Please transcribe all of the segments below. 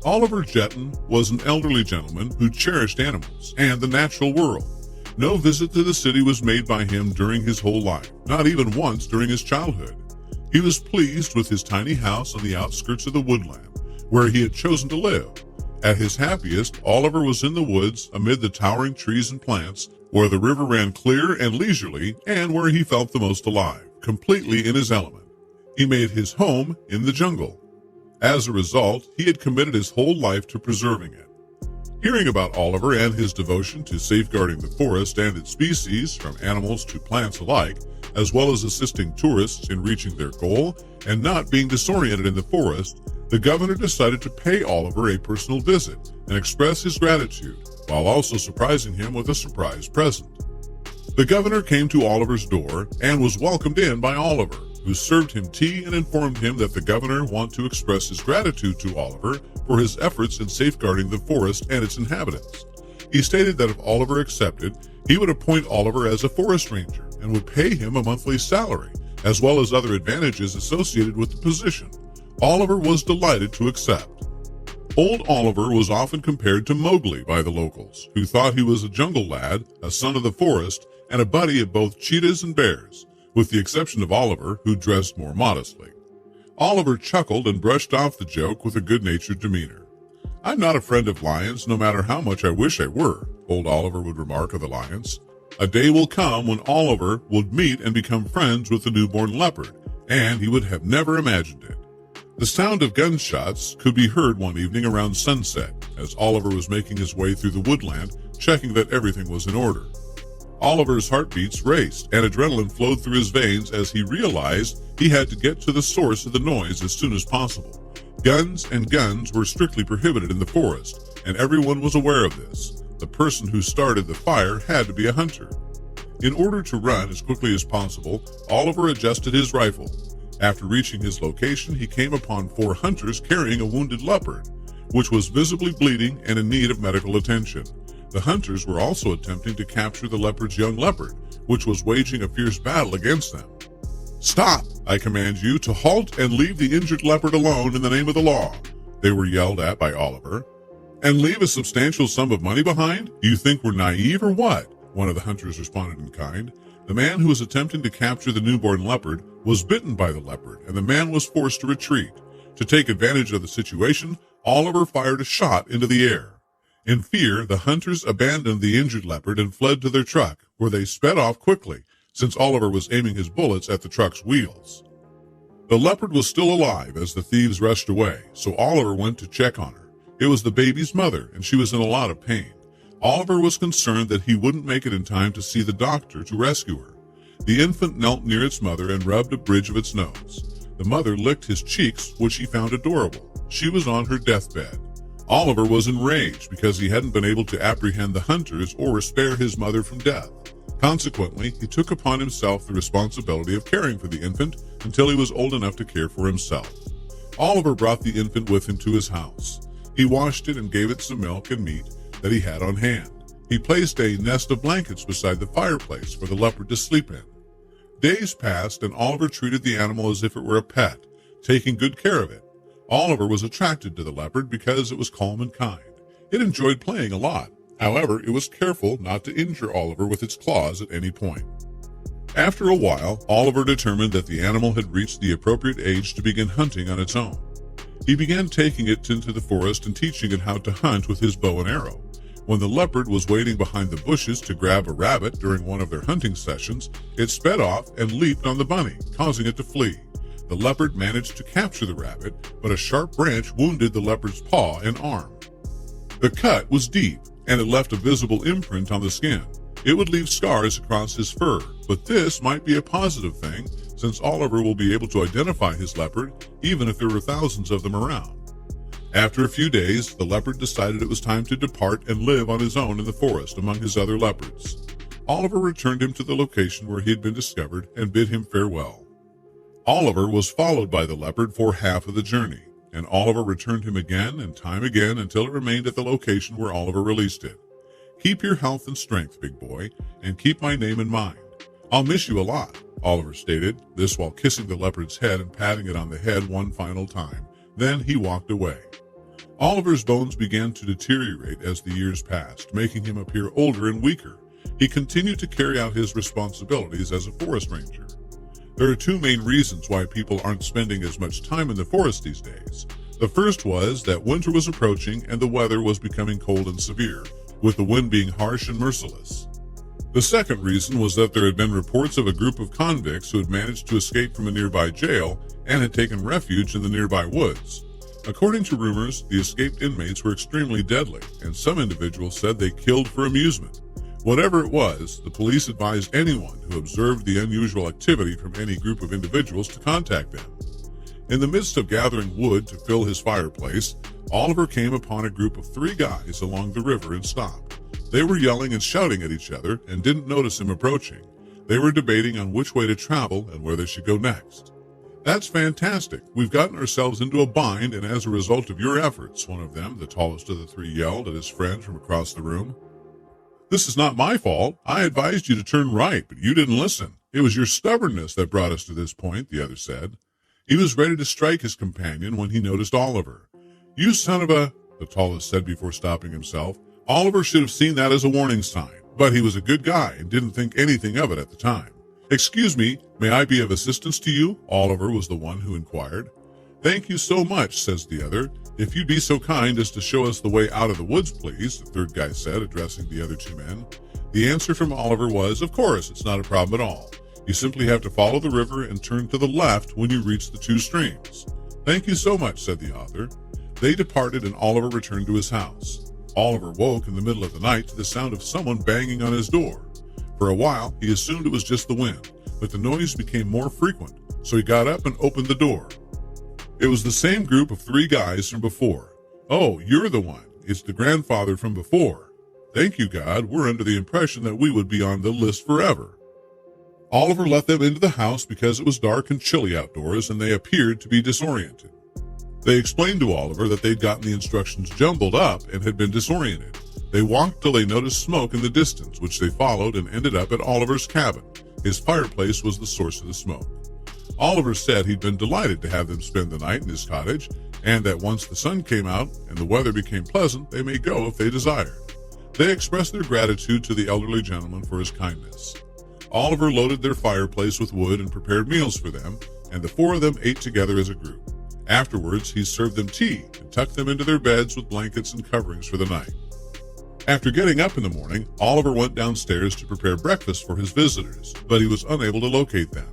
Oliver Jetton was an elderly gentleman who cherished animals and the natural world. No visit to the city was made by him during his whole life, not even once during his childhood. He was pleased with his tiny house on the outskirts of the woodland, where he had chosen to live. At his happiest, Oliver was in the woods amid the towering trees and plants, where the river ran clear and leisurely, and where he felt the most alive, completely in his element. He made his home in the jungle. As a result, he had committed his whole life to preserving it. Hearing about Oliver and his devotion to safeguarding the forest and its species, from animals to plants alike, as well as assisting tourists in reaching their goal and not being disoriented in the forest, the governor decided to pay Oliver a personal visit and express his gratitude, while also surprising him with a surprise present. The governor came to Oliver's door and was welcomed in by Oliver, who served him tea and informed him that the governor wanted to express his gratitude to Oliver for his efforts in safeguarding the forest and its inhabitants. He stated that if Oliver accepted, he would appoint Oliver as a forest ranger and would pay him a monthly salary, as well as other advantages associated with the position. Oliver was delighted to accept. Old Oliver was often compared to Mowgli by the locals, who thought he was a jungle lad, a son of the forest, and a buddy of both cheetahs and bears, with the exception of Oliver, who dressed more modestly. Oliver chuckled and brushed off the joke with a good-natured demeanor. "I'm not a friend of lions, no matter how much I wish I were," old Oliver would remark of the lions. A day will come when Oliver would meet and become friends with the newborn leopard, and he would have never imagined it. The sound of gunshots could be heard one evening around sunset, as Oliver was making his way through the woodland, checking that everything was in order. Oliver's heartbeats raced, and adrenaline flowed through his veins as he realized he had to get to the source of the noise as soon as possible. Guns were strictly prohibited in the forest, and everyone was aware of this. The person who started the fire had to be a hunter. In order to run as quickly as possible, Oliver adjusted his rifle. After reaching his location, he came upon 4 hunters carrying a wounded leopard, which was visibly bleeding and in need of medical attention. The hunters were also attempting to capture the leopard's young leopard, which was waging a fierce battle against them. "Stop! I command you to halt and leave the injured leopard alone in the name of the law," they were yelled at by Oliver. "And leave a substantial sum of money behind? Do you think we're naive or what?" one of the hunters responded in kind. The man who was attempting to capture the newborn leopard was bitten by the leopard, and the man was forced to retreat. To take advantage of the situation, Oliver fired a shot into the air. In fear, the hunters abandoned the injured leopard and fled to their truck, where they sped off quickly, since Oliver was aiming his bullets at the truck's wheels. The leopard was still alive as the thieves rushed away, so Oliver went to check on her. It was the baby's mother, and she was in a lot of pain. Oliver was concerned that he wouldn't make it in time to see the doctor to rescue her. The infant knelt near its mother and rubbed a bridge of its nose. The mother licked his cheeks, which he found adorable. She was on her deathbed. Oliver was enraged because he hadn't been able to apprehend the hunters or spare his mother from death. Consequently, he took upon himself the responsibility of caring for the infant until he was old enough to care for himself. Oliver brought the infant with him to his house. He washed it and gave it some milk and meat that he had on hand. He placed a nest of blankets beside the fireplace for the leopard to sleep in. Days passed, and Oliver treated the animal as if it were a pet, taking good care of it. Oliver was attracted to the leopard because it was calm and kind. It enjoyed playing a lot. However, it was careful not to injure Oliver with its claws at any point. After a while, Oliver determined that the animal had reached the appropriate age to begin hunting on its own. He began taking it into the forest and teaching it how to hunt with his bow and arrow. When the leopard was waiting behind the bushes to grab a rabbit during one of their hunting sessions, it sped off and leaped on the bunny, causing it to flee. The leopard managed to capture the rabbit, but a sharp branch wounded the leopard's paw and arm. The cut was deep, and it left a visible imprint on the skin. It would leave scars across his fur, but this might be a positive thing, since Oliver will be able to identify his leopard, even if there were thousands of them around. After a few days, the leopard decided it was time to depart and live on his own in the forest among his other leopards. Oliver returned him to the location where he had been discovered and bid him farewell. Oliver was followed by the leopard for half of the journey, and Oliver returned him again and time again until it remained at the location where Oliver released it. "Keep your health and strength, big boy, and keep my name in mind. I'll miss you a lot," Oliver stated, this while kissing the leopard's head and patting it on the head one final time. Then he walked away. Oliver's bones began to deteriorate as the years passed, making him appear older and weaker. He continued to carry out his responsibilities as a forest ranger. There are two main reasons why people aren't spending as much time in the forest these days. The first was that winter was approaching and the weather was becoming cold and severe, with the wind being harsh and merciless. The second reason was that there had been reports of a group of convicts who had managed to escape from a nearby jail and had taken refuge in the nearby woods. According to rumors, the escaped inmates were extremely deadly, and some individuals said they killed for amusement. Whatever it was, the police advised anyone who observed the unusual activity from any group of individuals to contact them. In the midst of gathering wood to fill his fireplace, Oliver came upon a group of 3 guys along the river and stopped. They were yelling and shouting at each other and didn't notice him approaching. They were debating on which way to travel and where they should go next. "That's fantastic. We've gotten ourselves into a bind, and as a result of your efforts," one of them, the tallest of the 3, yelled at his friend from across the room. "This is not my fault. I advised you to turn right, but you didn't listen. It was your stubbornness that brought us to this point," the other said. He was ready to strike his companion when he noticed Oliver. "You son of a," the tallest said before stopping himself. Oliver should have seen that as a warning sign, but he was a good guy and didn't think anything of it at the time. "Excuse me, may I be of assistance to you?" Oliver was the one who inquired. "Thank you so much," says the other. "If you'd be so kind as to show us the way out of the woods, please," the third guy said, addressing the other 2 men. The answer from Oliver was, "Of course, it's not a problem at all. You simply have to follow the river and turn to the left when you reach the 2 streams." "Thank you so much," said the author. They departed and Oliver returned to his house. Oliver woke in the middle of the night to the sound of someone banging on his door. For a while, he assumed it was just the wind, but the noise became more frequent, so he got up and opened the door. It was the same group of 3 guys from before. "Oh, you're the one. It's the grandfather from before. Thank you, God. We're under the impression that we would be on the list forever." Oliver let them into the house because it was dark and chilly outdoors, and they appeared to be disoriented. They explained to Oliver that they'd gotten the instructions jumbled up and had been disoriented. They walked till they noticed smoke in the distance, which they followed and ended up at Oliver's cabin. His fireplace was the source of the smoke. Oliver said he'd been delighted to have them spend the night in his cottage, and that once the sun came out and the weather became pleasant, they may go if they desired. They expressed their gratitude to the elderly gentleman for his kindness. Oliver loaded their fireplace with wood and prepared meals for them, and the 4 of them ate together as a group. Afterwards, he served them tea and tucked them into their beds with blankets and coverings for the night. After getting up in the morning, Oliver went downstairs to prepare breakfast for his visitors, but he was unable to locate them.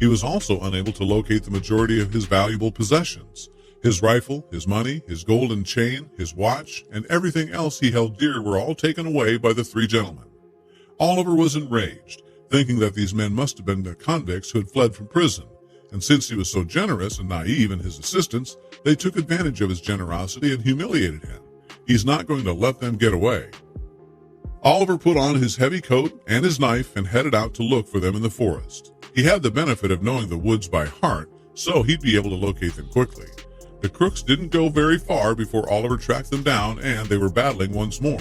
He was also unable to locate the majority of his valuable possessions. His rifle, his money, his golden chain, his watch, and everything else he held dear were all taken away by the 3 gentlemen. Oliver was enraged, thinking that these men must have been the convicts who had fled from prison. And since he was so generous and naive in his assistance, they took advantage of his generosity and humiliated him. He's not going to let them get away. Oliver put on his heavy coat and his knife and headed out to look for them in the forest. He had the benefit of knowing the woods by heart, so he'd be able to locate them quickly. The crooks didn't go very far before Oliver tracked them down, and they were battling once more.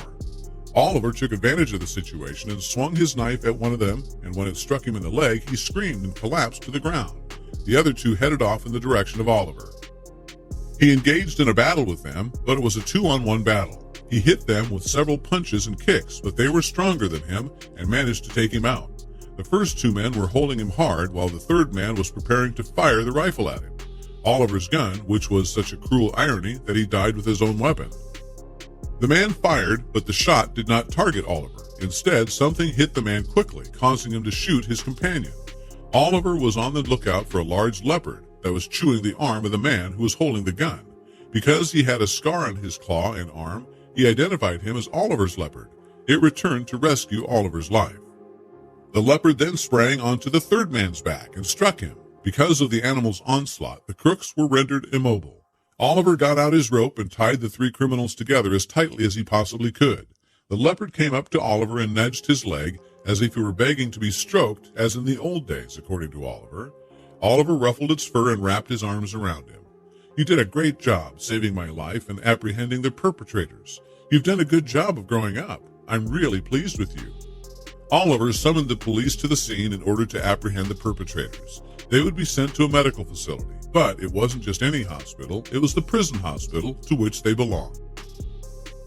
Oliver took advantage of the situation and swung his knife at one of them, and when it struck him in the leg, he screamed and collapsed to the ground. The other 2 headed off in the direction of Oliver. He engaged in a battle with them, but it was a 2-on-1 battle. He hit them with several punches and kicks, but they were stronger than him and managed to take him out. The first 2 men were holding him hard while the 3rd man was preparing to fire the rifle at him. Oliver's gun, which was such a cruel irony that he died with his own weapon. The man fired, but the shot did not target Oliver. Instead, something hit the man quickly, causing him to shoot his companion. Oliver was on the lookout for a large leopard that was chewing the arm of the man who was holding the gun. Because he had a scar on his claw and arm, he identified him as Oliver's leopard. It returned to rescue Oliver's life. The leopard then sprang onto the 3rd man's back and struck him. Because of the animal's onslaught, the crooks were rendered immobile. Oliver got out his rope and tied the 3 criminals together as tightly as he possibly could. The leopard came up to Oliver and nudged his leg, as if he were begging to be stroked, as in the old days, according to Oliver. Oliver ruffled its fur and wrapped his arms around him. "You did a great job saving my life and apprehending the perpetrators. You've done a good job of growing up. I'm really pleased with you." Oliver summoned the police to the scene in order to apprehend the perpetrators. They would be sent to a medical facility. But it wasn't just any hospital, it was the prison hospital to which they belonged.